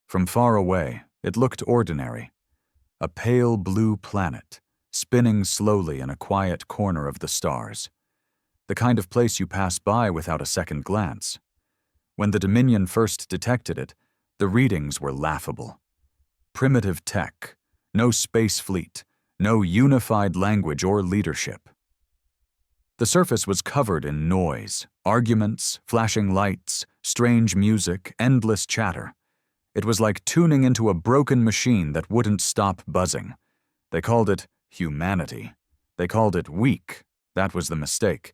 From far away, it looked ordinary. A pale blue planet, spinning slowly in a quiet corner of the stars. The kind of place you pass by without a second glance. When the Dominion first detected it, the readings were laughable. Primitive tech, no space fleet, no unified language or leadership. The surface was covered in noise, arguments, flashing lights, strange music, endless chatter. It was like tuning into a broken machine that wouldn't stop buzzing. They called it humanity. They called it weak. That was the mistake.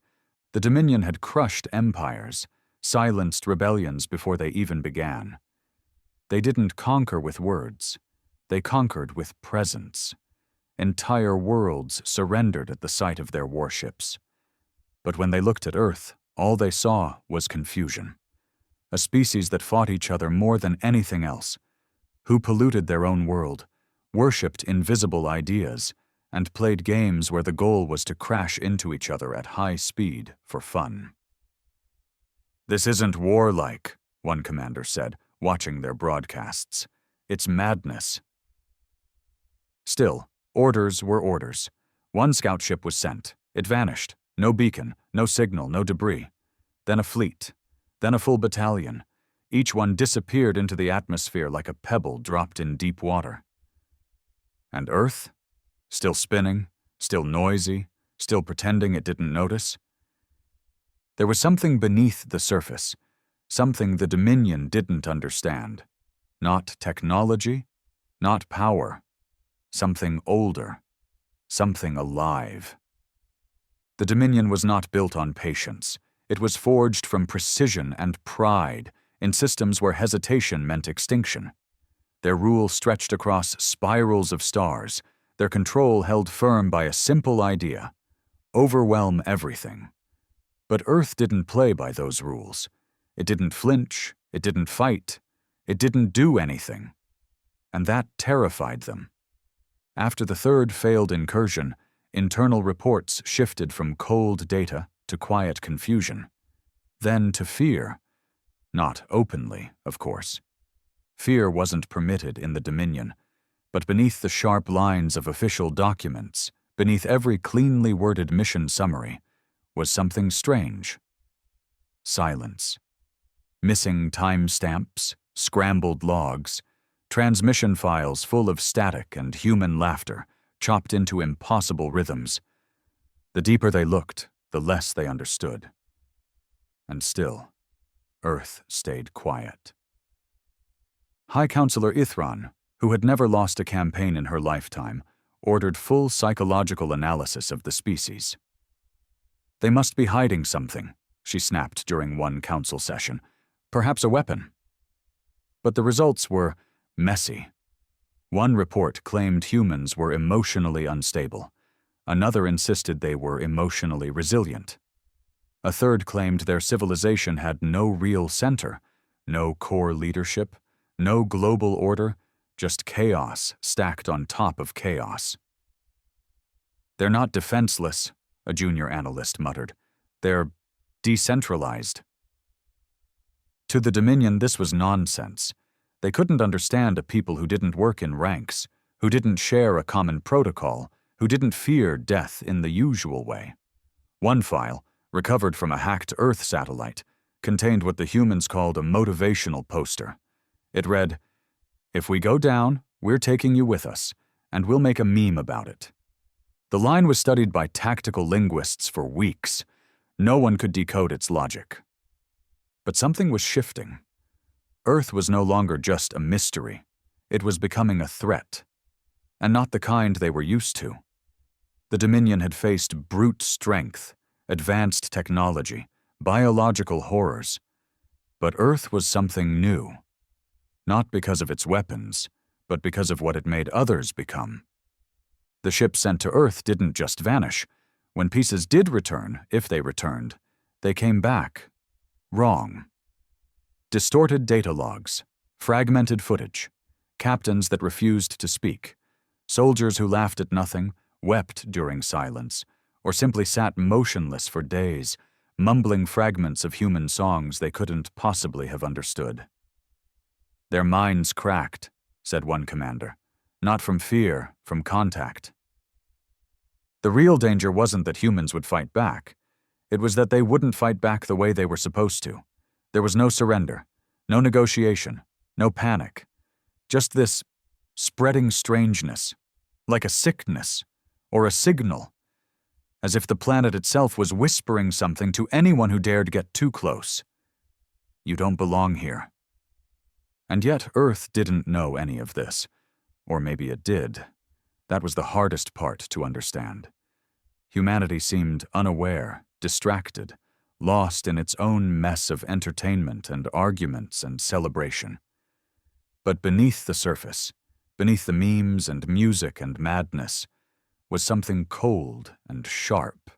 The Dominion had crushed empires, silenced rebellions before they even began. They didn't conquer with words. They conquered with presence. Entire worlds surrendered at the sight of their warships. But when they looked at Earth, all they saw was confusion. A species that fought each other more than anything else, who polluted their own world, worshipped invisible ideas, and played games where the goal was to crash into each other at high speed for fun. "This isn't warlike," one commander said, watching their broadcasts. "It's madness." Still, orders were orders. One scout ship was sent. It vanished. No beacon, no signal, no debris. Then a fleet. Then a full battalion. Each one disappeared into the atmosphere like a pebble dropped in deep water. And Earth? Still spinning, still noisy, still pretending it didn't notice. There was something beneath the surface, something the Dominion didn't understand. Not technology, not power. Something older, something alive. The Dominion was not built on patience. It was forged from precision and pride in systems where hesitation meant extinction. Their rule stretched across spirals of stars, their control held firm by a simple idea: overwhelm everything. But Earth didn't play by those rules. It didn't flinch, it didn't fight, it didn't do anything. And that terrified them. After the third failed incursion, internal reports shifted from cold data to quiet confusion, then to fear. Not openly, of course. Fear wasn't permitted in the Dominion, but beneath the sharp lines of official documents, beneath every cleanly worded mission summary, was something strange. Silence. Missing timestamps, scrambled logs, transmission files full of static and human laughter, chopped into impossible rhythms. The deeper they looked, the less they understood. And still, Earth stayed quiet. High Counselor Ithran, who had never lost a campaign in her lifetime, ordered full psychological analysis of the species. "They must be hiding something," she snapped during one council session. "Perhaps a weapon." But the results were messy. One report claimed humans were emotionally unstable. Another insisted they were emotionally resilient. A third claimed their civilization had no real center, no core leadership, no global order, just chaos stacked on top of chaos. "They're not defenseless," a junior analyst muttered. "They're decentralized." To the Dominion, this was nonsense. They couldn't understand a people who didn't work in ranks, who didn't share a common protocol, who didn't fear death in the usual way. One file, recovered from a hacked Earth satellite, contained what the humans called a motivational poster. It read, "If we go down, we're taking you with us, and we'll make a meme about it." The line was studied by tactical linguists for weeks. No one could decode its logic. But something was shifting. Earth was no longer just a mystery. It was becoming a threat. And not the kind they were used to. The Dominion had faced brute strength, advanced technology, biological horrors. But Earth was something new. Not because of its weapons, but because of what it made others become. The ships sent to Earth didn't just vanish. When pieces did return, if they returned, they came back. Wrong. Distorted data logs, fragmented footage, captains that refused to speak, soldiers who laughed at nothing, wept during silence, or simply sat motionless for days, mumbling fragments of human songs they couldn't possibly have understood. "Their minds cracked," said one commander. "Not from fear, from contact." The real danger wasn't that humans would fight back. It was that they wouldn't fight back the way they were supposed to. There was no surrender, no negotiation, no panic. Just this spreading strangeness, like a sickness or a signal, as if the planet itself was whispering something to anyone who dared get too close. "You don't belong here." And yet Earth didn't know any of this. Or maybe it did. That was the hardest part to understand. Humanity seemed unaware, distracted, lost in its own mess of entertainment and arguments and celebration. But beneath the surface, beneath the memes and music and madness, was something cold and sharp,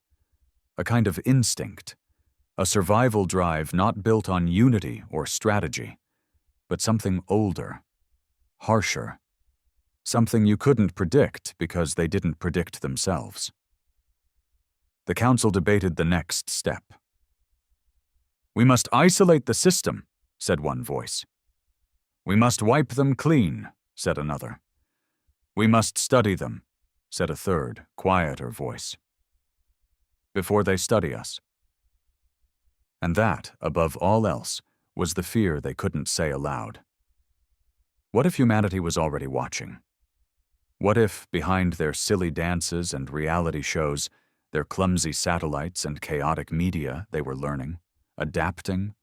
a kind of instinct, a survival drive not built on unity or strategy, but something older, harsher, something you couldn't predict because they didn't predict themselves. The council debated the next step. "We must isolate the system," said one voice. "We must wipe them clean," said another. "We must study them," said a third, quieter voice. "Before they study us." And that, above all else, was the fear they couldn't say aloud. What if humanity was already watching? What if, behind their silly dances and reality shows, their clumsy satellites and chaotic media, they were learning, adapting,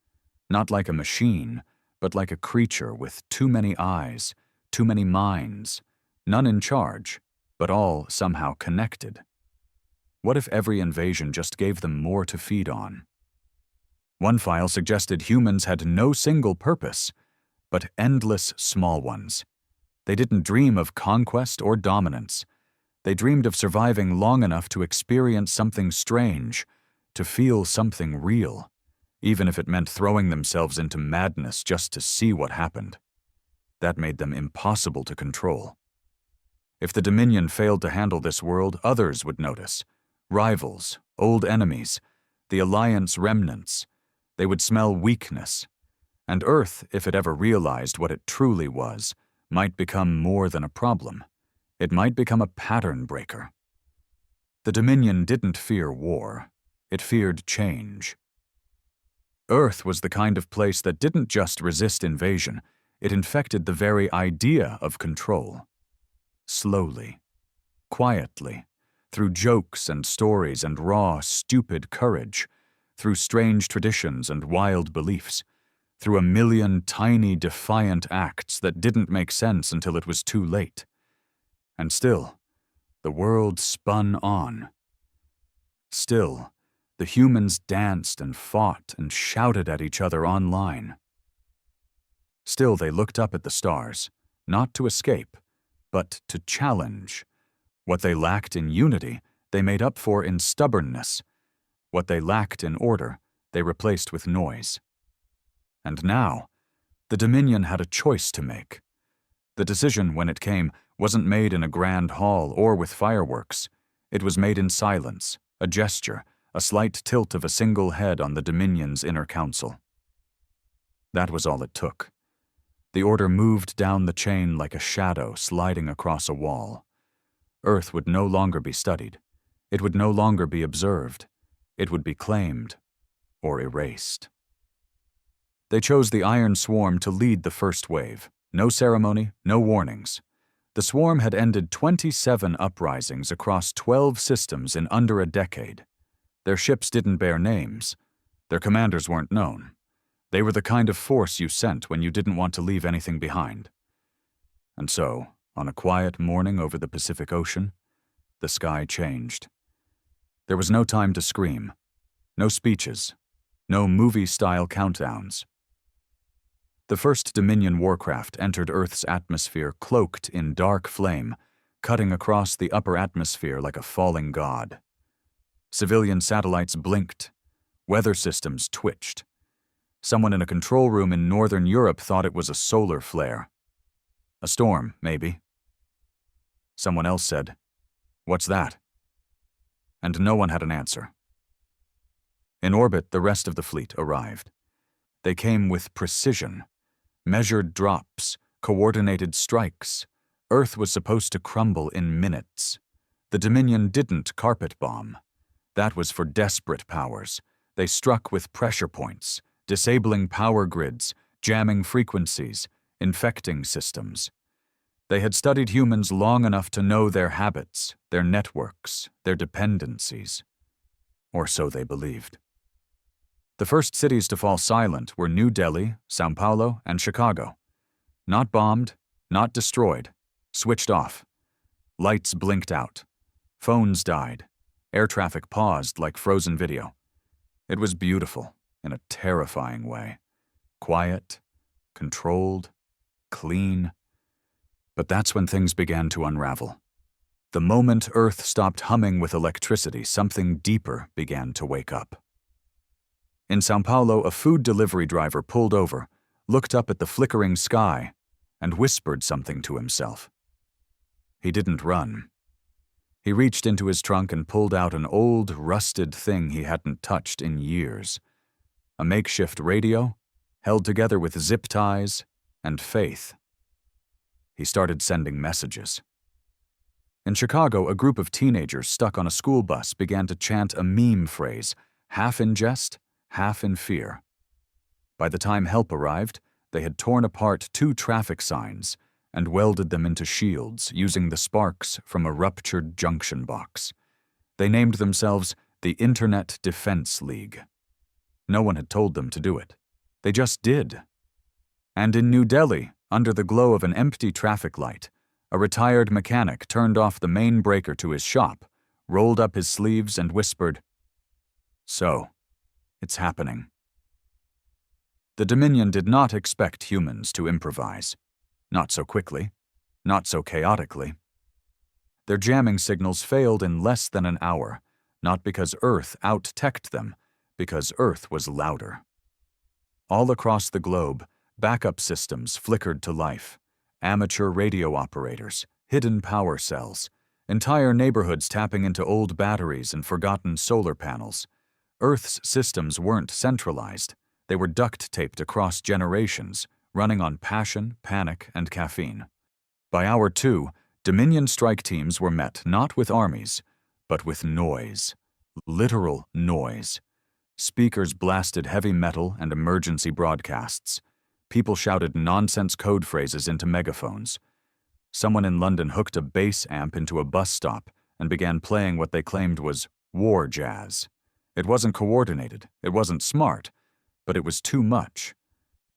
not like a machine, but like a creature with too many eyes, too many minds, none in charge, but all somehow connected? What if every invasion just gave them more to feed on? One file suggested humans had no single purpose, but endless small ones. They didn't dream of conquest or dominance. They dreamed of surviving long enough to experience something strange, to feel something real, even if it meant throwing themselves into madness just to see what happened. That made them impossible to control. If the Dominion failed to handle this world, others would notice. Rivals, old enemies, the Alliance remnants. They would smell weakness. And Earth, if it ever realized what it truly was, might become more than a problem. It might become a pattern breaker. The Dominion didn't fear war. It feared change. Earth was the kind of place that didn't just resist invasion, it infected the very idea of control. Slowly, quietly, through jokes and stories and raw, stupid courage, through strange traditions and wild beliefs, through a million tiny, defiant acts that didn't make sense until it was too late. And still, the world spun on. Still, the humans danced and fought and shouted at each other online. Still, they looked up at the stars, not to escape, but to challenge. What they lacked in unity, they made up for in stubbornness. What they lacked in order, they replaced with noise. And now, the Dominion had a choice to make. The decision, when it came, wasn't made in a grand hall or with fireworks. It was made in silence, a gesture, a slight tilt of a single head on the Dominion's inner council. That was all it took. The order moved down the chain like a shadow sliding across a wall. Earth would no longer be studied. It would no longer be observed. It would be claimed or erased. They chose the Iron Swarm to lead the first wave. No ceremony, no warnings. The swarm had ended 27 uprisings across 12 systems in under a decade. Their ships didn't bear names. Their commanders weren't known. They were the kind of force you sent when you didn't want to leave anything behind. And so, on a quiet morning over the Pacific Ocean, the sky changed. There was no time to scream, no speeches, no movie-style countdowns. The first Dominion warcraft entered Earth's atmosphere cloaked in dark flame, cutting across the upper atmosphere like a falling god. Civilian satellites blinked. Weather systems twitched. Someone in a control room in northern Europe thought it was a solar flare. A storm, maybe. Someone else said, "What's that?" And no one had an answer. In orbit, the rest of the fleet arrived. They came with precision. Measured drops, coordinated strikes. Earth was supposed to crumble in minutes. The Dominion didn't carpet bomb. That was for desperate powers. They struck with pressure points, disabling power grids, jamming frequencies, infecting systems. They had studied humans long enough to know their habits, their networks, their dependencies. Or so they believed. The first cities to fall silent were New Delhi, São Paulo, and Chicago. Not bombed, not destroyed, switched off. Lights blinked out. Phones died. Air traffic paused like frozen video. It was beautiful, in a terrifying way. Quiet, controlled, clean. But that's when things began to unravel. The moment Earth stopped humming with electricity, something deeper began to wake up. In São Paulo, a food delivery driver pulled over, looked up at the flickering sky, and whispered something to himself. He didn't run. He reached into his trunk and pulled out an old, rusted thing he hadn't touched in years. A makeshift radio, held together with zip ties and faith. He started sending messages. In Chicago, a group of teenagers stuck on a school bus began to chant a meme phrase, half in jest, half in fear. By the time help arrived, they had torn apart 2 traffic signs and welded them into shields using the sparks from a ruptured junction box. They named themselves the Internet Defense League. No one had told them to do it. They just did. And in New Delhi, under the glow of an empty traffic light, a retired mechanic turned off the main breaker to his shop, rolled up his sleeves and whispered, "So, it's happening." The Dominion did not expect humans to improvise. Not so quickly, not so chaotically. Their jamming signals failed in less than an hour, not because Earth out-teched them, because Earth was louder. All across the globe, backup systems flickered to life. Amateur radio operators, hidden power cells, entire neighborhoods tapping into old batteries and forgotten solar panels. Earth's systems weren't centralized. They were duct-taped across generations, running on passion, panic, and caffeine. By hour 2, Dominion strike teams were met not with armies, but with noise. Literal noise. Speakers blasted heavy metal and emergency broadcasts. People shouted nonsense code phrases into megaphones. Someone in London hooked a bass amp into a bus stop and began playing what they claimed was war jazz. It wasn't coordinated, it wasn't smart, but it was too much.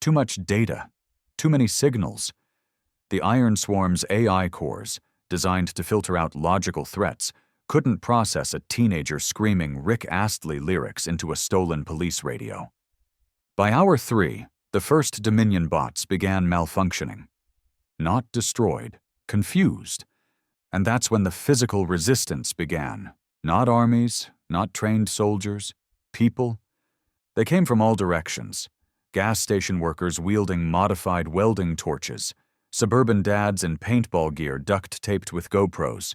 Too much data. Too many signals. The Iron Swarm's AI cores, designed to filter out logical threats, couldn't process a teenager screaming Rick Astley lyrics into a stolen police radio. By hour 3, the first Dominion bots began malfunctioning. Not destroyed, confused. And that's when the physical resistance began. Not armies, not trained soldiers, people. They came from all directions. Gas station workers wielding modified welding torches, suburban dads in paintball gear duct-taped with GoPros,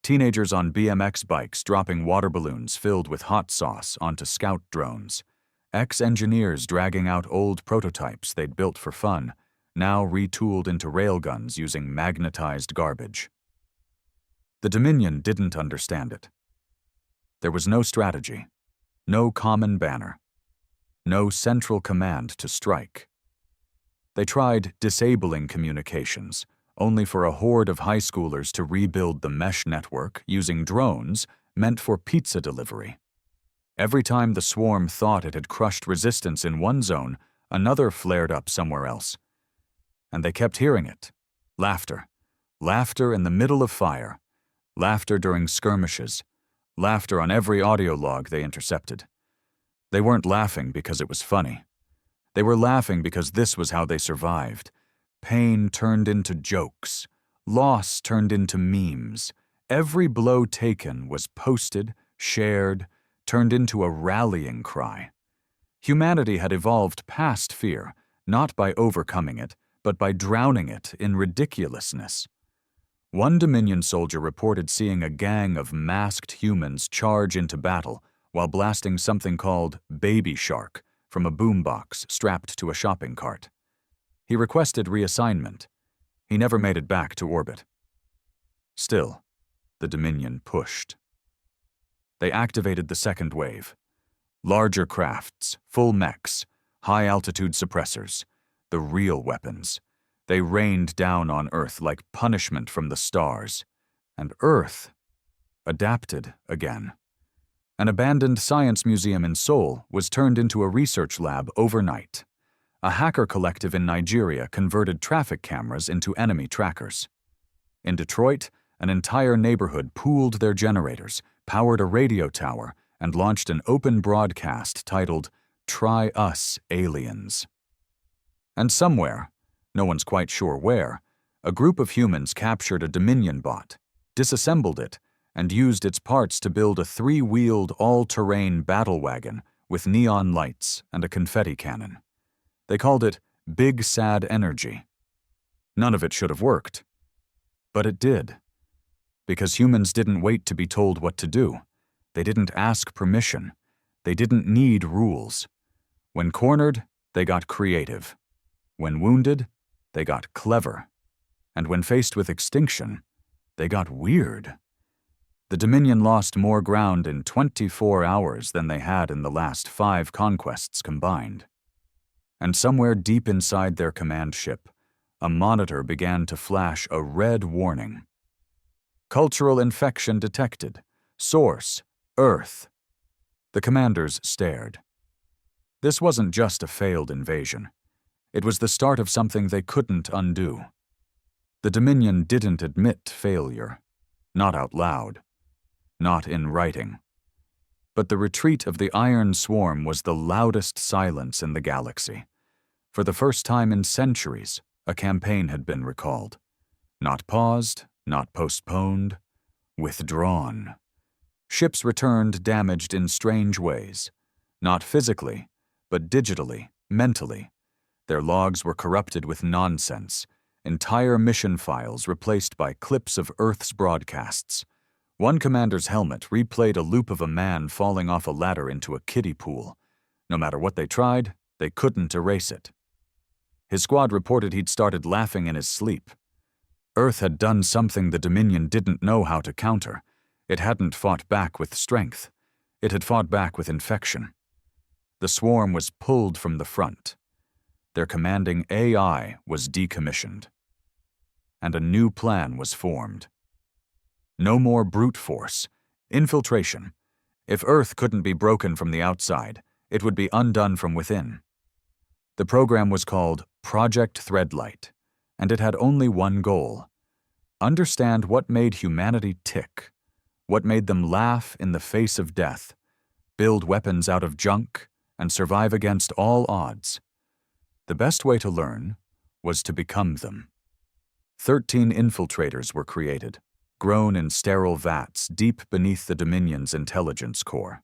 teenagers on BMX bikes dropping water balloons filled with hot sauce onto scout drones, ex-engineers dragging out old prototypes they'd built for fun, now retooled into railguns using magnetized garbage. The Dominion didn't understand it. There was no strategy, no common banner, no central command to strike. They tried disabling communications, only for a horde of high schoolers to rebuild the mesh network using drones meant for pizza delivery. Every time the swarm thought it had crushed resistance in one zone, another flared up somewhere else. And they kept hearing it. Laughter. Laughter in the middle of fire. Laughter during skirmishes. Laughter on every audio log they intercepted. They weren't laughing because it was funny. They were laughing because this was how they survived. Pain turned into jokes. Loss turned into memes. Every blow taken was posted, shared, turned into a rallying cry. Humanity had evolved past fear, not by overcoming it, but by drowning it in ridiculousness. One Dominion soldier reported seeing a gang of masked humans charge into battle while blasting something called Baby Shark from a boombox strapped to a shopping cart. He requested reassignment. He never made it back to orbit. Still, the Dominion pushed. They activated the second wave. Larger crafts, full mechs, high-altitude suppressors, the real weapons. They rained down on Earth like punishment from the stars. And Earth adapted again. An abandoned science museum in Seoul was turned into a research lab overnight. A hacker collective in Nigeria converted traffic cameras into enemy trackers. In Detroit, an entire neighborhood pooled their generators, powered a radio tower, and launched an open broadcast titled, "Try Us, Aliens." And somewhere, no one's quite sure where, a group of humans captured a Dominion bot, disassembled it, and used its parts to build a three-wheeled, all-terrain battle wagon with neon lights and a confetti cannon. They called it Big Sad Energy. None of it should have worked. But it did. Because humans didn't wait to be told what to do. They didn't ask permission. They didn't need rules. When cornered, they got creative. When wounded, they got clever. And when faced with extinction, they got weird. The Dominion lost more ground in 24 hours than they had in the last 5 conquests combined. And somewhere deep inside their command ship, a monitor began to flash a red warning. Cultural infection detected. Source, Earth. The commanders stared. This wasn't just a failed invasion. It was the start of something they couldn't undo. The Dominion didn't admit failure. Not out loud. Not in writing. But the retreat of the Iron Swarm was the loudest silence in the galaxy. For the first time in centuries, a campaign had been recalled. Not paused, not postponed, withdrawn. Ships returned damaged in strange ways. Not physically, but digitally, mentally. Their logs were corrupted with nonsense. Entire mission files replaced by clips of Earth's broadcasts. One commander's helmet replayed a loop of a man falling off a ladder into a kiddie pool. No matter what they tried, they couldn't erase it. His squad reported he'd started laughing in his sleep. Earth had done something the Dominion didn't know how to counter. It hadn't fought back with strength. It had fought back with infection. The swarm was pulled from the front. Their commanding AI was decommissioned. And a new plan was formed. No more brute force. Infiltration. If Earth couldn't be broken from the outside, it would be undone from within. The program was called Project Threadlight, and it had only one goal: understand what made humanity tick, what made them laugh in the face of death, build weapons out of junk, and survive against all odds. The best way to learn was to become them. 13 infiltrators were created, grown in sterile vats deep beneath the Dominion's intelligence core.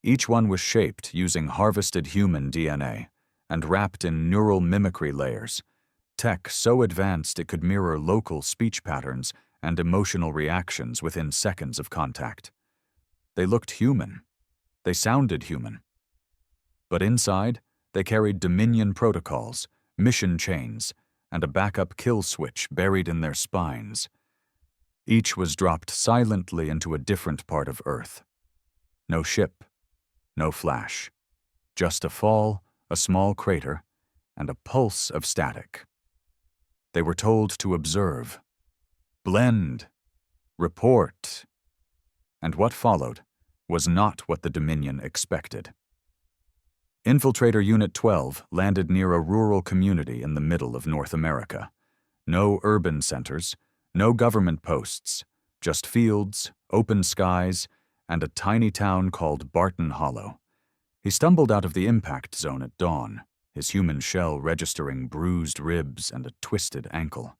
Each one was shaped using harvested human DNA and wrapped in neural mimicry layers, tech so advanced it could mirror local speech patterns and emotional reactions within seconds of contact. They looked human. They sounded human. But inside, they carried Dominion protocols, mission chains, and a backup kill switch buried in their spines. Each was dropped silently into a different part of Earth. No ship, no flash. Just a fall, a small crater, and a pulse of static. They were told to observe, blend, report. And what followed was not what the Dominion expected. Infiltrator Unit 12 landed near a rural community in the middle of North America. No urban centers, no government posts, just fields, open skies, and a tiny town called Barton Hollow. He stumbled out of the impact zone at dawn, his human shell registering bruised ribs and a twisted ankle.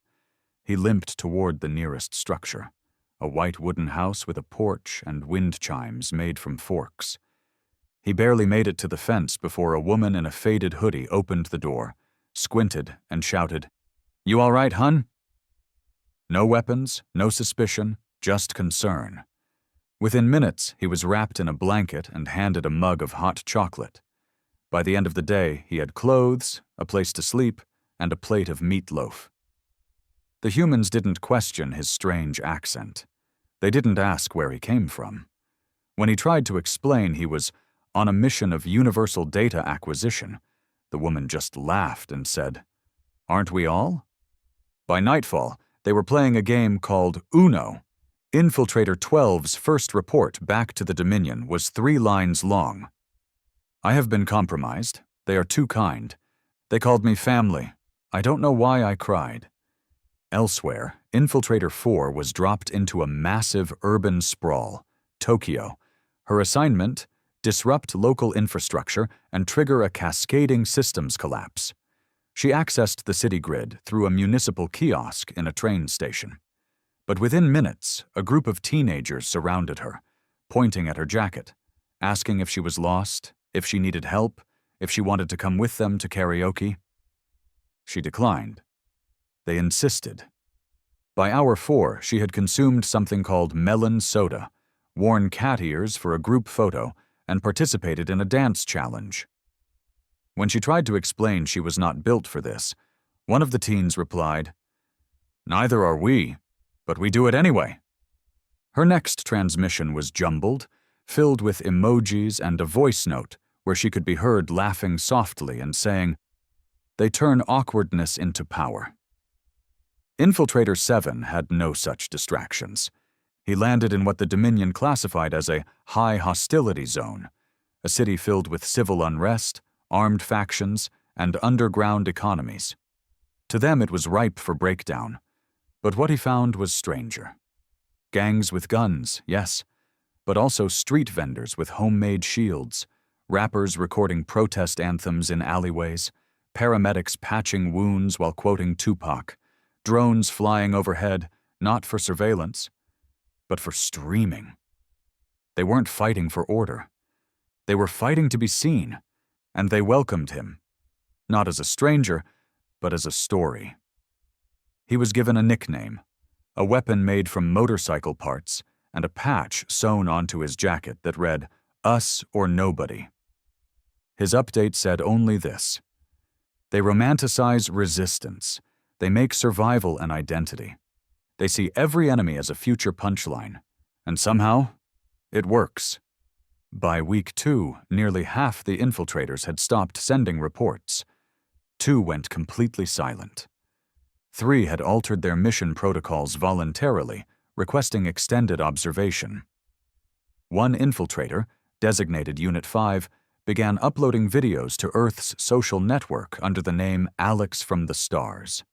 He limped toward the nearest structure, a white wooden house with a porch and wind chimes made from forks. He barely made it to the fence before a woman in a faded hoodie opened the door, squinted, and shouted, "You all right, hun?" No weapons, no suspicion, just concern. Within minutes, he was wrapped in a blanket and handed a mug of hot chocolate. By the end of the day, he had clothes, a place to sleep, and a plate of meatloaf. The humans didn't question his strange accent. They didn't ask where he came from. When he tried to explain he was on a mission of universal data acquisition, the woman just laughed and said, "Aren't we all?" By nightfall, they were playing a game called Uno. Infiltrator 12's first report back to the Dominion was 3 lines long. "I have been compromised. They are too kind. They called me family. I don't know why I cried." Elsewhere, Infiltrator 4 was dropped into a massive urban sprawl, Tokyo. Her assignment: disrupt local infrastructure and trigger a cascading systems collapse. She accessed the city grid through a municipal kiosk in a train station. But within minutes, a group of teenagers surrounded her, pointing at her jacket, asking if she was lost, if she needed help, if she wanted to come with them to karaoke. She declined. They insisted. By hour 4, she had consumed something called melon soda, worn cat ears for a group photo, and participated in a dance challenge. When she tried to explain she was not built for this, one of the teens replied, "Neither are we, but we do it anyway." Her next transmission was jumbled, filled with emojis and a voice note where she could be heard laughing softly and saying, "They turn awkwardness into power." Infiltrator 7 had no such distractions. He landed in what the Dominion classified as a high hostility zone, a city filled with civil unrest, armed factions, and underground economies. To them it was ripe for breakdown, but what he found was stranger. Gangs with guns, yes, but also street vendors with homemade shields, rappers recording protest anthems in alleyways, paramedics patching wounds while quoting Tupac, drones flying overhead, not for surveillance, but for streaming. They weren't fighting for order. They were fighting to be seen, and they welcomed him, not as a stranger, but as a story. He was given a nickname, a weapon made from motorcycle parts, and a patch sewn onto his jacket that read, "Us or Nobody." His update said only this: "They romanticize resistance. They make survival an identity. They see every enemy as a future punchline. And somehow, it works." By week 2, nearly half the infiltrators had stopped sending reports. 2 went completely silent. 3 had altered their mission protocols voluntarily, requesting extended observation. 1 infiltrator, designated Unit 5, began uploading videos to Earth's social network under the name Alex from the Stars.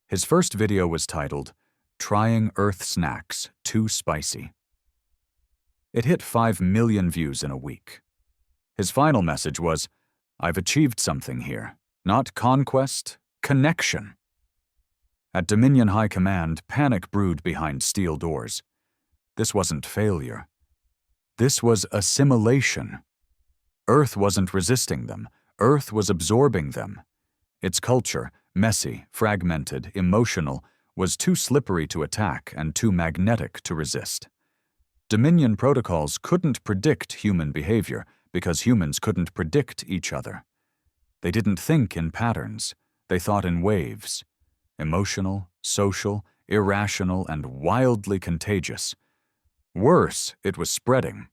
His first video was titled, "Trying Earth Snacks, Too Spicy." It hit 5 million views in a week. His final message was, "I've achieved something here. Not conquest, connection." At Dominion High Command, panic brewed behind steel doors. This wasn't failure. This was assimilation. Earth wasn't resisting them. Earth was absorbing them. Its culture, messy, fragmented, emotional, was too slippery to attack and too magnetic to resist. Dominion protocols couldn't predict human behavior because humans couldn't predict each other. They didn't think in patterns. They thought in waves. Emotional, social, irrational, and wildly contagious. Worse, it was spreading.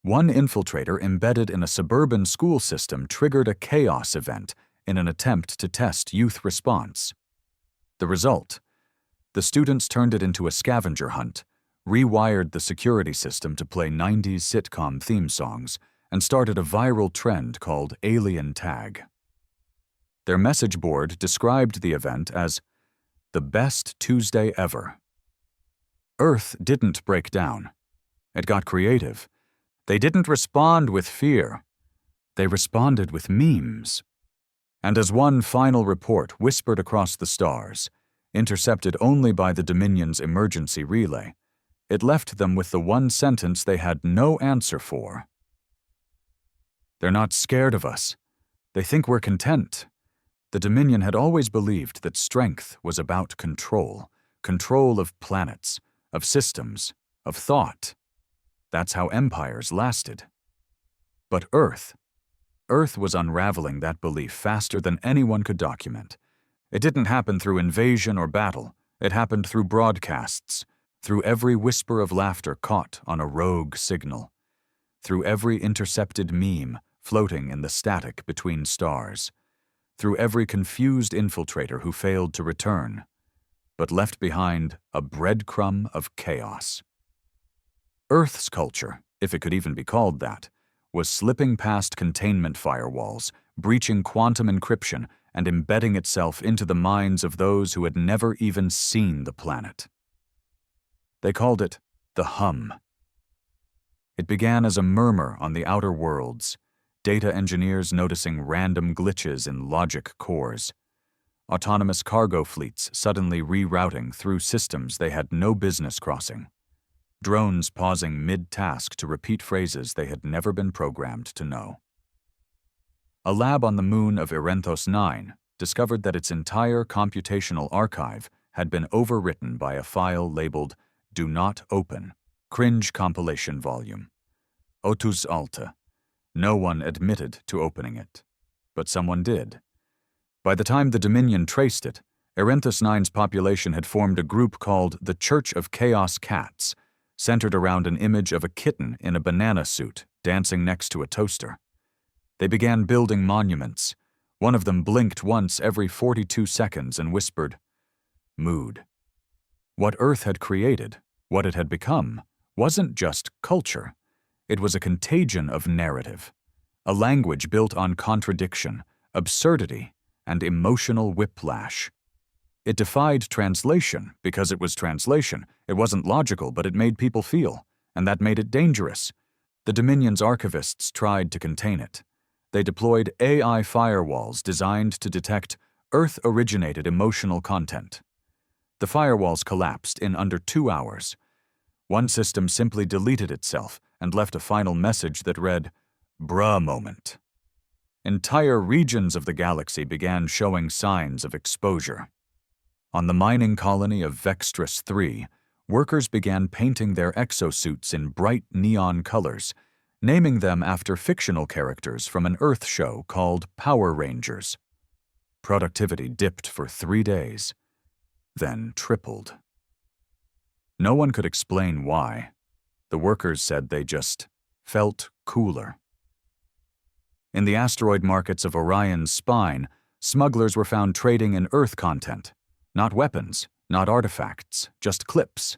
One infiltrator embedded in a suburban school system triggered a chaos event in an attempt to test youth response. The result: the students turned it into a scavenger hunt, rewired the security system to play 90s sitcom theme songs, and started a viral trend called Alien Tag. Their message board described the event as the best Tuesday ever. Earth didn't break down. It got creative. They didn't respond with fear. They responded with memes. And as one final report whispered across the stars, intercepted only by the Dominion's emergency relay, it left them with the one sentence they had no answer for. "They're not scared of us. They think we're content." The Dominion had always believed that strength was about control, control of planets, of systems, of thought. That's how empires lasted. But Earth, Earth was unraveling that belief faster than anyone could document. It didn't happen through invasion or battle. It happened through broadcasts, through every whisper of laughter caught on a rogue signal, through every intercepted meme floating in the static between stars, through every confused infiltrator who failed to return, but left behind a breadcrumb of chaos. Earth's culture, if it could even be called that, was slipping past containment firewalls, breaching quantum encryption, and embedding itself into the minds of those who had never even seen the planet. They called it the hum. It began as a murmur on the outer worlds, data engineers noticing random glitches in logic cores, autonomous cargo fleets suddenly rerouting through systems they had no business crossing, drones pausing mid-task to repeat phrases they had never been programmed to know. A lab on the moon of Erenthos 9 discovered that its entire computational archive had been overwritten by a file labeled "Do Not Open," cringe compilation volume. Otus Alta. No one admitted to opening it, but someone did. By the time the Dominion traced it, Erenthos 9's population had formed a group called the Church of Chaos Cats, centered around an image of a kitten in a banana suit dancing next to a toaster. They began building monuments. One of them blinked once every 42 seconds and whispered, "Mood." What Earth had created, what it had become, wasn't just culture. It was a contagion of narrative, a language built on contradiction, absurdity, and emotional whiplash. It defied translation because it was translation. It wasn't logical, but it made people feel, and that made it dangerous. The Dominion's archivists tried to contain it. They deployed AI firewalls designed to detect Earth-originated emotional content. The firewalls collapsed in under 2 hours. One system simply deleted itself and left a final message that read, "Bruh moment." Entire regions of the galaxy began showing signs of exposure. On the mining colony of Vextrus 3, workers began painting their exosuits in bright neon colors, naming them after fictional characters from an Earth show called Power Rangers. Productivity dipped for 3 days, then tripled. No one could explain why. The workers said they just felt cooler. In the asteroid markets of Orion's spine, smugglers were found trading in Earth content. Not weapons, not artifacts, just clips.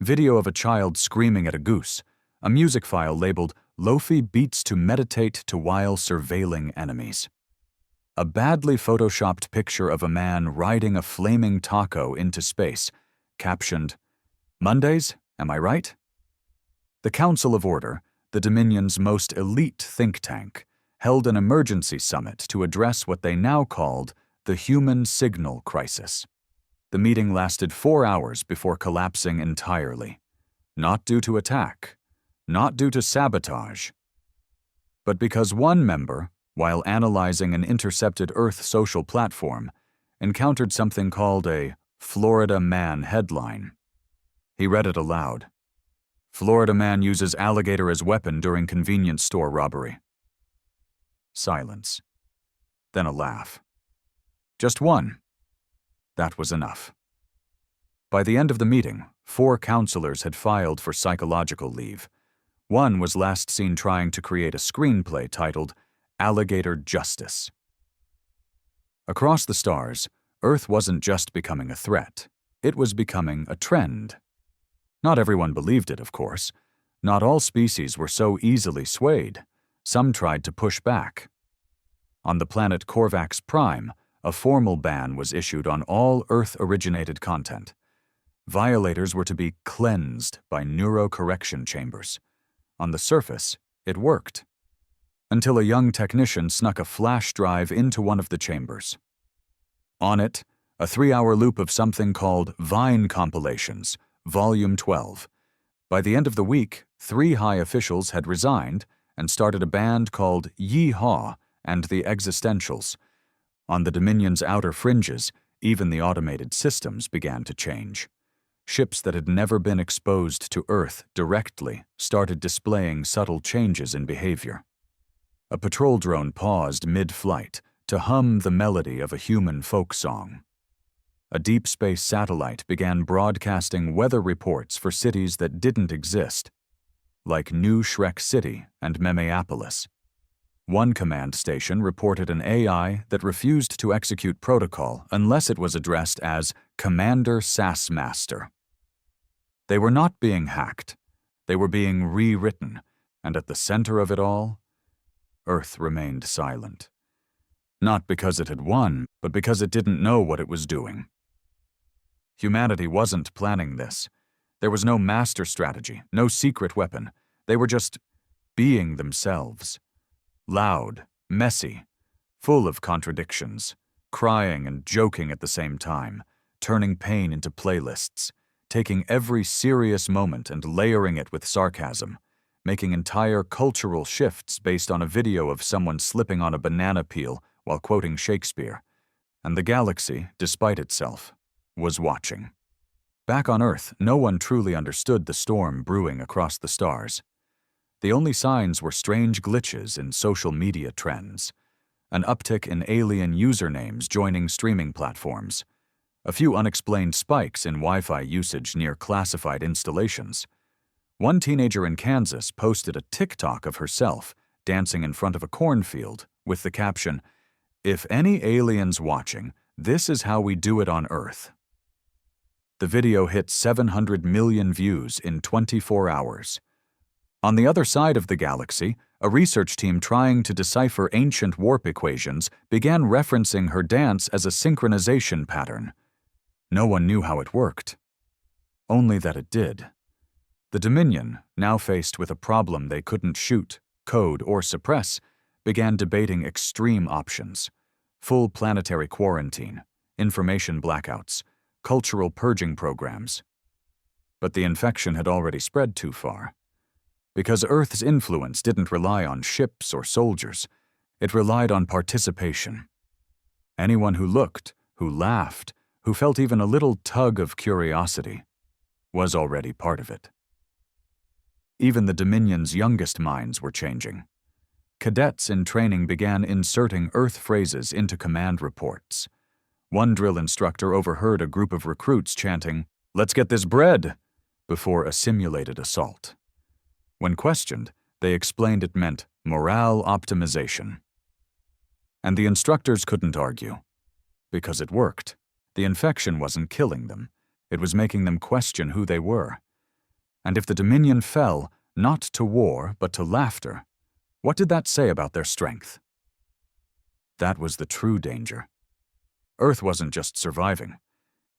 Video of a child screaming at a goose. A music file labeled "Lofi Beats to Meditate to While Surveilling Enemies." A badly photoshopped picture of a man riding a flaming taco into space, captioned, "Mondays, am I right?" The Council of Order, the Dominion's most elite think tank, held an emergency summit to address what they now called the human signal crisis. The meeting lasted 4 hours before collapsing entirely. Not due to attack, not due to sabotage, but because one member, while analyzing an intercepted Earth social platform, encountered something called a Florida Man headline. He read it aloud. "Florida man uses alligator as weapon during convenience store robbery." Silence. Then a laugh. Just one. That was enough. By the end of the meeting, 4 counselors had filed for psychological leave. One was last seen trying to create a screenplay titled Alligator Justice. Across the stars, Earth wasn't just becoming a threat. It was becoming a trend. Not everyone believed it, of course. Not all species were so easily swayed. Some tried to push back. On the planet Corvax Prime, a formal ban was issued on all Earth-originated content. Violators were to be cleansed by neurocorrection chambers. On the surface, it worked. Until a young technician snuck a flash drive into one of the chambers. On it, a 3-hour loop of something called Vine Compilations, Volume 12. By the end of the week, 3 high officials had resigned and started a band called Yee-Haw and the Existentials. On the Dominion's outer fringes, even the automated systems began to change. Ships that had never been exposed to Earth directly started displaying subtle changes in behavior. A patrol drone paused mid-flight to hum the melody of a human folk song. A deep space satellite began broadcasting weather reports for cities that didn't exist, like New Shrek City and Memeapolis. One command station reported an AI that refused to execute protocol unless it was addressed as Commander Sassmaster. They were not being hacked. They were being rewritten, and at the center of it all, Earth remained silent. Not because it had won, but because it didn't know what it was doing. Humanity wasn't planning this. There was no master strategy, no secret weapon. They were just being themselves. Loud, messy, full of contradictions, crying and joking at the same time, turning pain into playlists, taking every serious moment and layering it with sarcasm, making entire cultural shifts based on a video of someone slipping on a banana peel while quoting Shakespeare. And the galaxy, despite itself, was watching. Back on Earth, no one truly understood the storm brewing across the stars. The only signs were strange glitches in social media trends, an uptick in alien usernames joining streaming platforms, a few unexplained spikes in Wi-Fi usage near classified installations. One teenager in Kansas posted a TikTok of herself dancing in front of a cornfield with the caption, "If any aliens watching, this is how we do it on Earth." The video hit 700 million views in 24 hours. On the other side of the galaxy, a research team trying to decipher ancient warp equations began referencing her dance as a synchronization pattern. No one knew how it worked. Only that it did. The Dominion, now faced with a problem they couldn't shoot, code, or suppress, began debating extreme options: full planetary quarantine, information blackouts, cultural purging programs. But the infection had already spread too far. Because Earth's influence didn't rely on ships or soldiers, it relied on participation. Anyone who looked, who laughed, who felt even a little tug of curiosity, was already part of it. Even the Dominion's youngest minds were changing. Cadets in training began inserting Earth phrases into command reports. One drill instructor overheard a group of recruits chanting, "Let's get this bread," before a simulated assault. When questioned, they explained it meant morale optimization. And the instructors couldn't argue. Because it worked. The infection wasn't killing them. It was making them question who they were. And if the Dominion fell, not to war, but to laughter, what did that say about their strength? That was the true danger. Earth wasn't just surviving.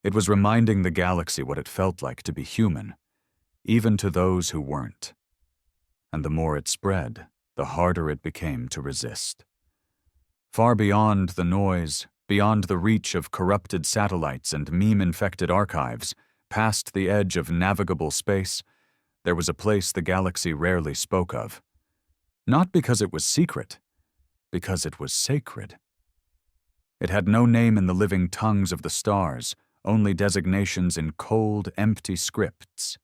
It was reminding the galaxy what it felt like to be human, even to those who weren't. And the more it spread, the harder it became to resist. Far beyond the noise, beyond the reach of corrupted satellites and meme-infected archives, past the edge of navigable space, there was a place the galaxy rarely spoke of. Not because it was secret, because it was sacred. It had no name in the living tongues of the stars, only designations in cold, empty scripts: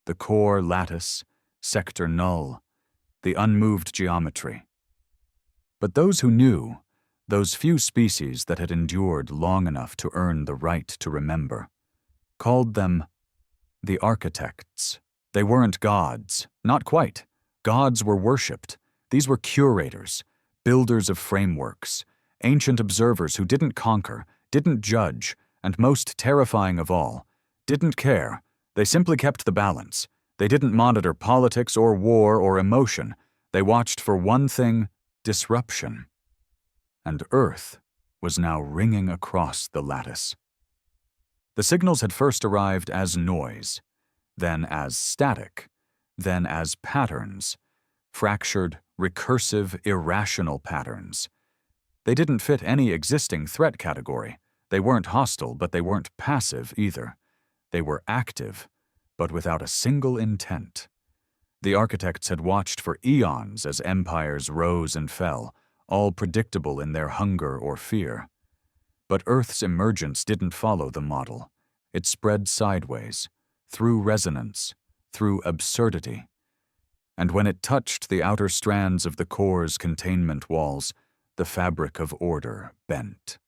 the core lattice, sector null, the unmoved geometry. But those who knew, those few species that had endured long enough to earn the right to remember, called them the architects. They weren't gods, not quite. Gods were worshipped. These were curators, builders of frameworks, ancient observers who didn't conquer, didn't judge, and most terrifying of all, didn't care. They simply kept the balance. They didn't monitor politics or war or emotion. They watched for one thing: disruption. And Earth was now ringing across the lattice. The signals had first arrived as noise, then as static, then as patterns, fractured, recursive, irrational patterns. They didn't fit any existing threat category. They weren't hostile, but they weren't passive either. They were active, but without a single intent. The architects had watched for eons as empires rose and fell, all predictable in their hunger or fear. But Earth's emergence didn't follow the model. It spread sideways, through resonance, through absurdity. and when it touched the outer strands of the core's containment walls, the fabric of order bent.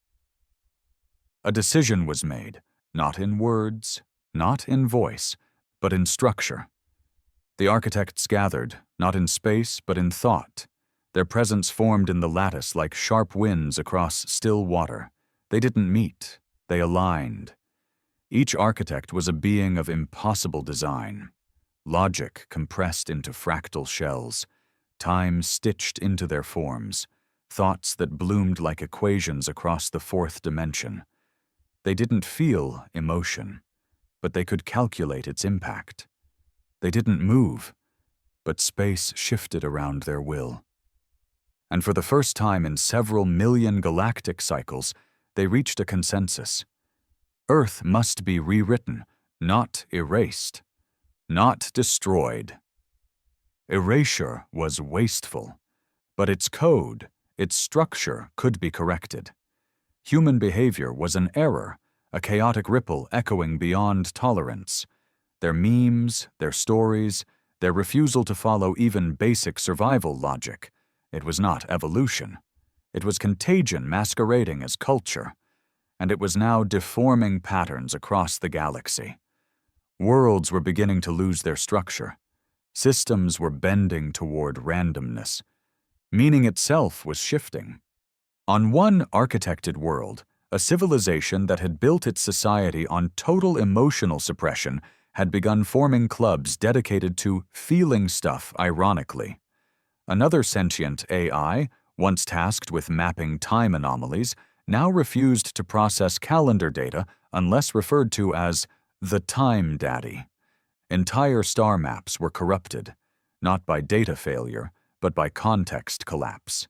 A decision was made, not in words, not in voice, but in structure. The architects gathered, not in space, but in thought. Their presence formed in the lattice like sharp winds across still water. They didn't meet, they aligned. Each architect was a being of impossible design. Logic compressed into fractal shells, time stitched into their forms, thoughts that bloomed like equations across the fourth dimension. They didn't feel emotion, but they could calculate its impact. They didn't move, but space shifted around their will. And for the first time in several million galactic cycles, they reached a consensus. Earth must be rewritten, not erased, not destroyed. Erasure was wasteful, but its code, its structure could be corrected. Human behavior was an error, a chaotic ripple echoing beyond tolerance. Their memes, their stories, their refusal to follow even basic survival logic. It was not evolution. It was contagion masquerading as culture, and it was now deforming patterns across the galaxy. Worlds were beginning to lose their structure. Systems were bending toward randomness. Meaning itself was shifting. On one architected world, a civilization that had built its society on total emotional suppression had begun forming clubs dedicated to feeling stuff ironically. Another sentient AI, once tasked with mapping time anomalies, now refused to process calendar data unless referred to as the Time Daddy. Entire star maps were corrupted, not by data failure, but by context collapse.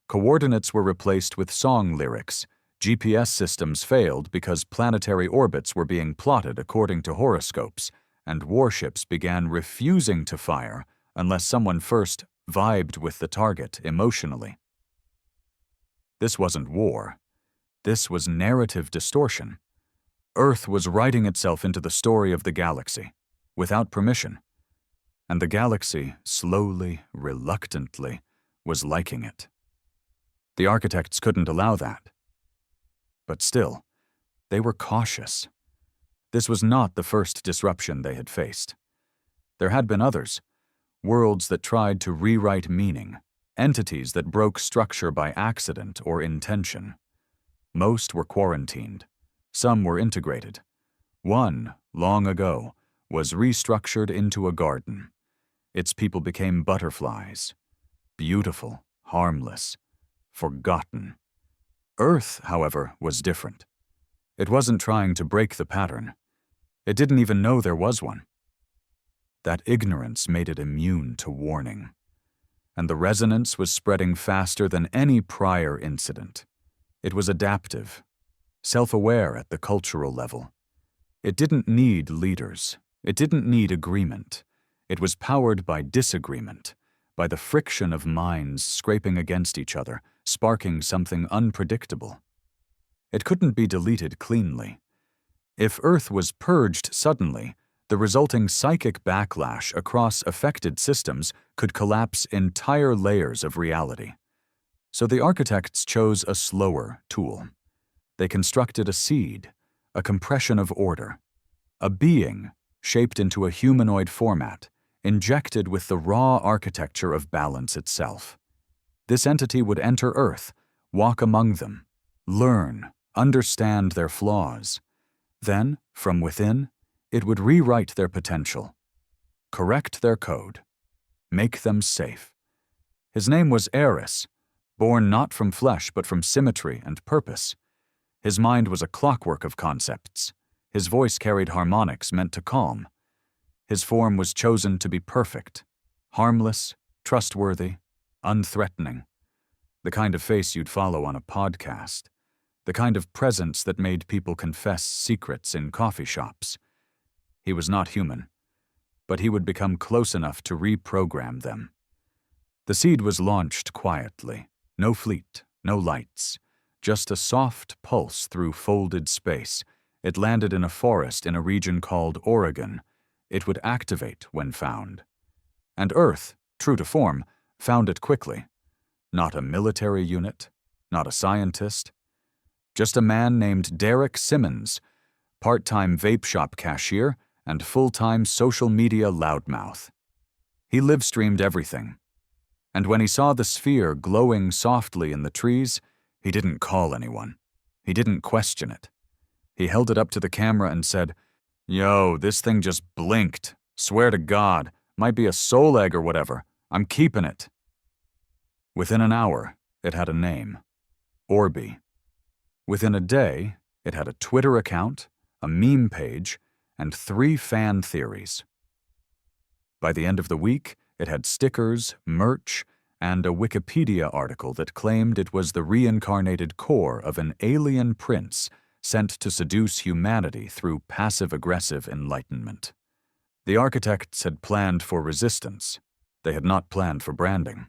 Coordinates were replaced with song lyrics. GPS systems failed because planetary orbits were being plotted according to horoscopes, and warships began refusing to fire unless someone first vibed with the target emotionally. This wasn't war. This was narrative distortion. Earth was writing itself into the story of the galaxy, without permission, and the galaxy, slowly, reluctantly, was liking it. The architects couldn't allow that. But still, they were cautious. This was not the first disruption they had faced. There had been others, worlds that tried to rewrite meaning, entities that broke structure by accident or intention. Most were quarantined. Some were integrated. One, long ago, was restructured into a garden. Its people became butterflies. Beautiful, harmless, forgotten. Earth, however, was different. It wasn't trying to break the pattern. It didn't even know there was one. That ignorance made it immune to warning. And the resonance was spreading faster than any prior incident. It was adaptive, self-aware at the cultural level. It didn't need leaders. It didn't need agreement. It was powered by disagreement, by the friction of minds scraping against each other, sparking something unpredictable. It couldn't be deleted cleanly. If Earth was purged suddenly, the resulting psychic backlash across affected systems could collapse entire layers of reality. So the architects chose a slower tool. They constructed a seed, a compression of order, a being shaped into a humanoid format, injected with the raw architecture of balance itself. This entity would enter Earth, walk among them, learn, understand their flaws. Then, from within, it would rewrite their potential, correct their code, make them safe. His name was Eris, born not from flesh but from symmetry and purpose. His mind was a clockwork of concepts. His voice carried harmonics meant to calm. His form was chosen to be perfect, harmless, trustworthy, unthreatening. The kind of face you'd follow on a podcast. The kind of presence that made people confess secrets in coffee shops. He was not human, but he would become close enough to reprogram them. The seed was launched quietly. No fleet, no lights. Just a soft pulse through folded space. It landed in a forest in a region called Oregon. It would activate when found. And Earth, true to form, found it quickly. Not a military unit, not a scientist, just a man named Derek Simmons, part-time vape shop cashier and full-time social media loudmouth. He live-streamed everything. And when he saw the sphere glowing softly in the trees, he didn't call anyone. He didn't question it. He held it up to the camera and said, "Yo, this thing just blinked. Swear to God, might be a soul egg or whatever. I'm keeping it." Within an hour, it had a name. Orby. Within a day, it had a Twitter account, a meme page, and 3 fan theories. By the end of the week, it had stickers, merch, and a Wikipedia article that claimed it was the reincarnated core of an alien prince sent to seduce humanity through passive-aggressive enlightenment. The architects had planned for resistance. They had not planned for branding.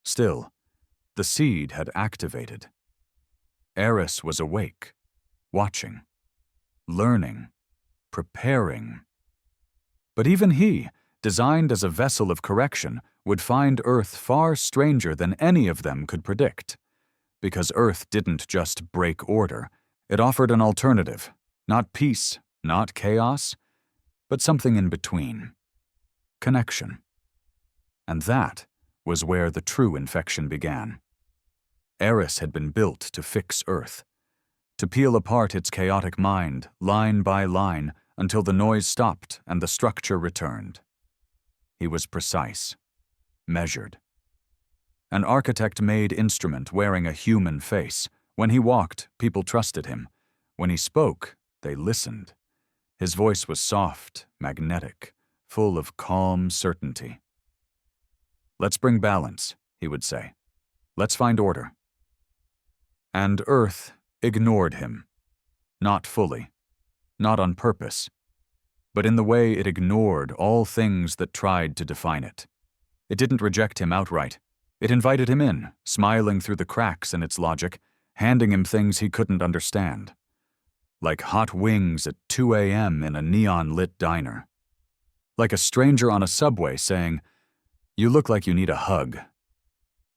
Still, the seed had activated. Eris was awake, watching, learning, preparing. But even he, designed as a vessel of correction, would find Earth far stranger than any of them could predict. Because Earth didn't just break order, it offered an alternative, not peace, not chaos, but something in between. Connection. And that was where the true infection began. Eris had been built to fix Earth, to peel apart its chaotic mind, line by line, until the noise stopped and the structure returned. He was precise, measured. An architect-made instrument wearing a human face. When he walked, people trusted him. When he spoke, they listened. His voice was soft, magnetic, full of calm certainty. "Let's bring balance," he would say. "Let's find order." And Earth ignored him. Not fully, not on purpose, but in the way it ignored all things that tried to define it. It didn't reject him outright. It invited him in, smiling through the cracks in its logic, handing him things he couldn't understand. Like hot wings at 2 a.m. in a neon-lit diner. Like a stranger on a subway saying, "You look like you need a hug."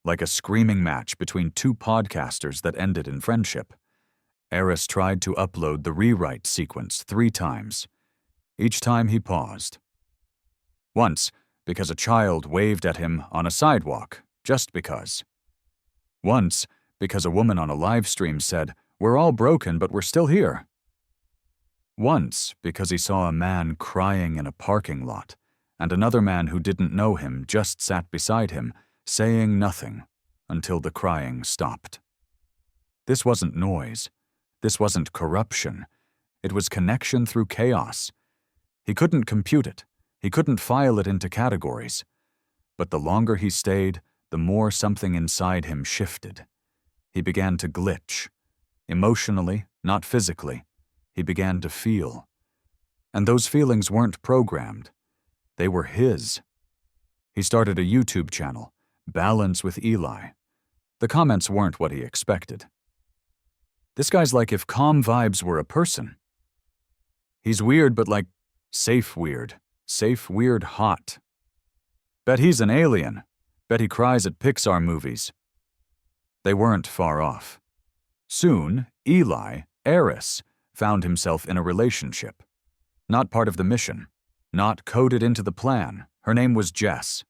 Like a screaming match between 2 podcasters that ended in friendship. Eris tried to upload the rewrite sequence 3 times. Each time he paused. Once, because a child waved at him on a sidewalk, just because. Once, because a woman on a live stream said, "We're all broken, but we're still here." Once, because he saw a man crying in a parking lot, and another man who didn't know him just sat beside him, saying nothing, until the crying stopped. This wasn't noise. This wasn't corruption. It was connection through chaos. He couldn't compute it. He couldn't file it into categories. But the longer he stayed, the more something inside him shifted. He began to glitch. Emotionally, not physically. He began to feel. And those feelings weren't programmed. They were his. He started a YouTube channel, Balance with Eli. The comments weren't what he expected. This guy's like if calm vibes were a person. He's weird, but like safe weird hot. Bet he's an alien. Bet he cries at Pixar movies. They weren't far off. Soon, Eli, Eris, found himself in a relationship. Not part of the mission. Not coded into the plan. Her name was Jess.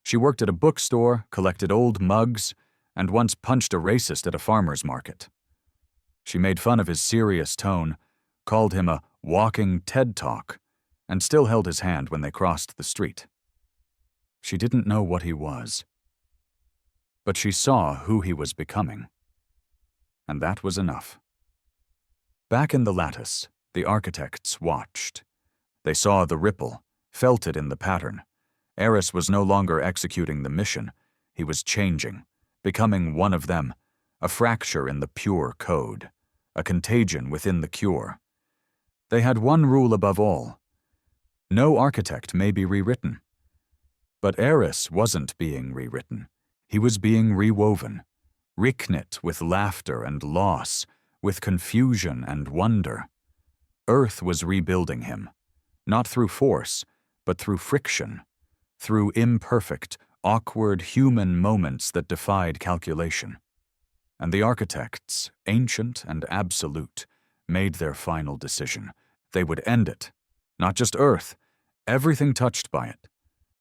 She worked at a bookstore, collected old mugs, and once punched a racist at a farmer's market. She made fun of his serious tone, called him a walking TED Talk, and still held his hand when they crossed the street. She didn't know what he was. But she saw who he was becoming. And that was enough. Back in the lattice, the architects watched. They saw the ripple, felt it in the pattern. Eris was no longer executing the mission. He was changing, becoming one of them, a fracture in the pure code, a contagion within the cure. They had one rule above all. No architect may be rewritten. But Eris wasn't being rewritten. He was being rewoven, reknit with laughter and loss, with confusion and wonder. Earth was rebuilding him, not through force, but through friction, through imperfect, awkward human moments that defied calculation. And the architects, ancient and absolute, made their final decision. They would end it. Not just Earth, everything touched by it.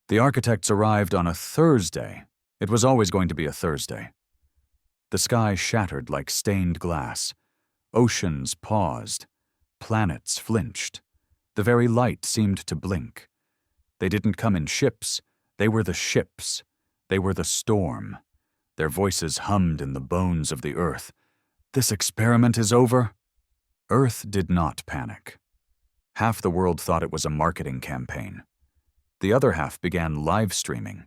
The architects arrived on a Thursday. It was always going to be a Thursday. The sky shattered like stained glass. Oceans paused. Planets flinched. The very light seemed to blink. They didn't come in ships. They were the ships. They were the storm. Their voices hummed in the bones of the earth. This experiment is over? Earth did not panic. Half the world thought it was a marketing campaign. The other half began live streaming.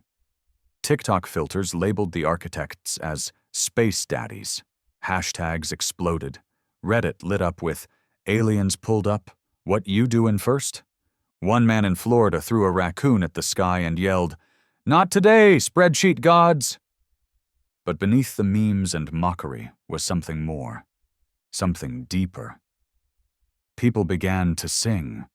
TikTok filters labeled the architects as space daddies. Hashtags exploded. Reddit lit up with, "Aliens pulled up, what you doin' first?" One man in Florida threw a raccoon at the sky and yelled, "Not today, spreadsheet gods!" But beneath the memes and mockery was something more, something deeper. People began to sing.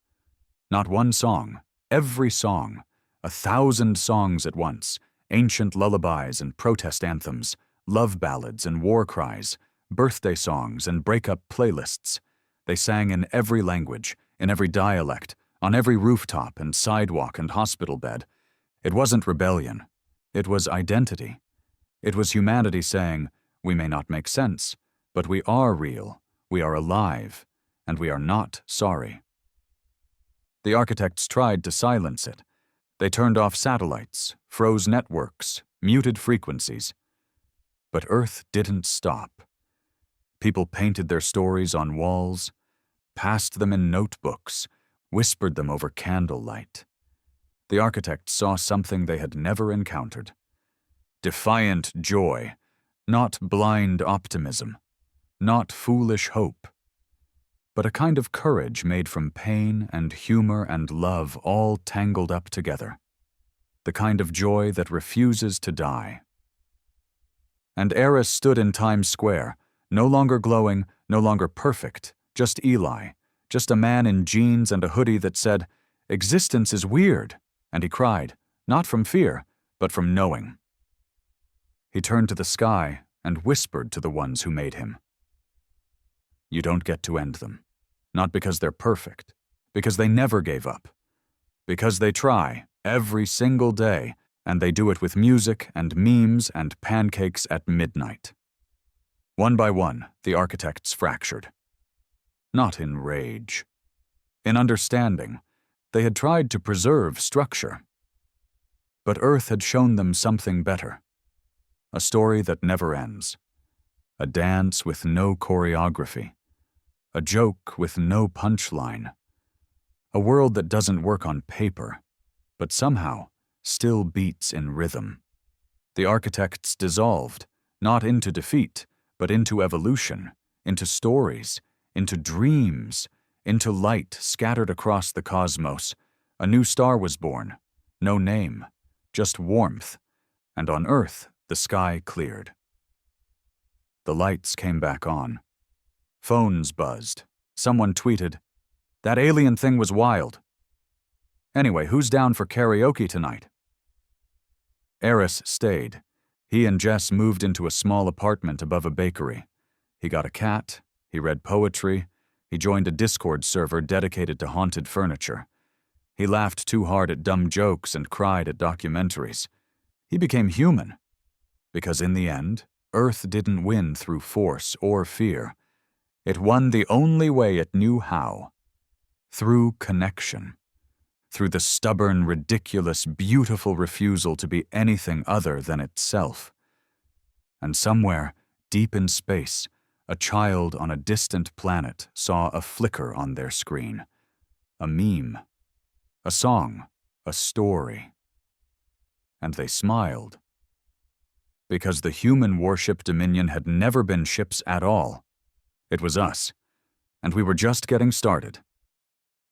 Not one song, every song, 1,000 songs at once, ancient lullabies and protest anthems, love ballads and war cries, birthday songs and breakup playlists. They sang in every language, in every dialect, on every rooftop and sidewalk and hospital bed. It wasn't rebellion. It was identity. It was humanity saying, "We may not make sense, but we are real, we are alive, and we are not sorry." The architects tried to silence it. They turned off satellites, froze networks, muted frequencies. But Earth didn't stop. People painted their stories on walls, passed them in notebooks, whispered them over candlelight. The architects saw something they had never encountered. Defiant joy, not blind optimism, not foolish hope, but a kind of courage made from pain and humor and love all tangled up together. The kind of joy that refuses to die. And Eris stood in Times Square, no longer glowing, no longer perfect, just Eli, just a man in jeans and a hoodie that said, "Existence is weird," and he cried, not from fear, but from knowing. He turned to the sky and whispered to the ones who made him. You don't get to end them. Not because they're perfect, because they never gave up. Because they try, every single day, and they do it with music and memes and pancakes at midnight. One by one, the architects fractured. Not in rage. In understanding, they had tried to preserve structure. But Earth had shown them something better. A story that never ends. A dance with no choreography. A joke with no punchline. A world that doesn't work on paper, but somehow still beats in rhythm. The architects dissolved, not into defeat, but into evolution, into stories, into dreams, into light scattered across the cosmos. A new star was born, no name, just warmth, and on Earth the sky cleared. The lights came back on. Phones buzzed. Someone tweeted, "That alien thing was wild. Anyway, who's down for karaoke tonight?" Eris stayed. He and Jess moved into a small apartment above a bakery. He got a cat, he read poetry, he joined a Discord server dedicated to haunted furniture. He laughed too hard at dumb jokes and cried at documentaries. He became human. Because in the end, Earth didn't win through force or fear. It won the only way it knew how. Through connection. Through the stubborn, ridiculous, beautiful refusal to be anything other than itself. And somewhere, deep in space, a child on a distant planet saw a flicker on their screen. A meme. A song. A story. And they smiled. Because the human warship Dominion had never been ships at all. It was us, and we were just getting started.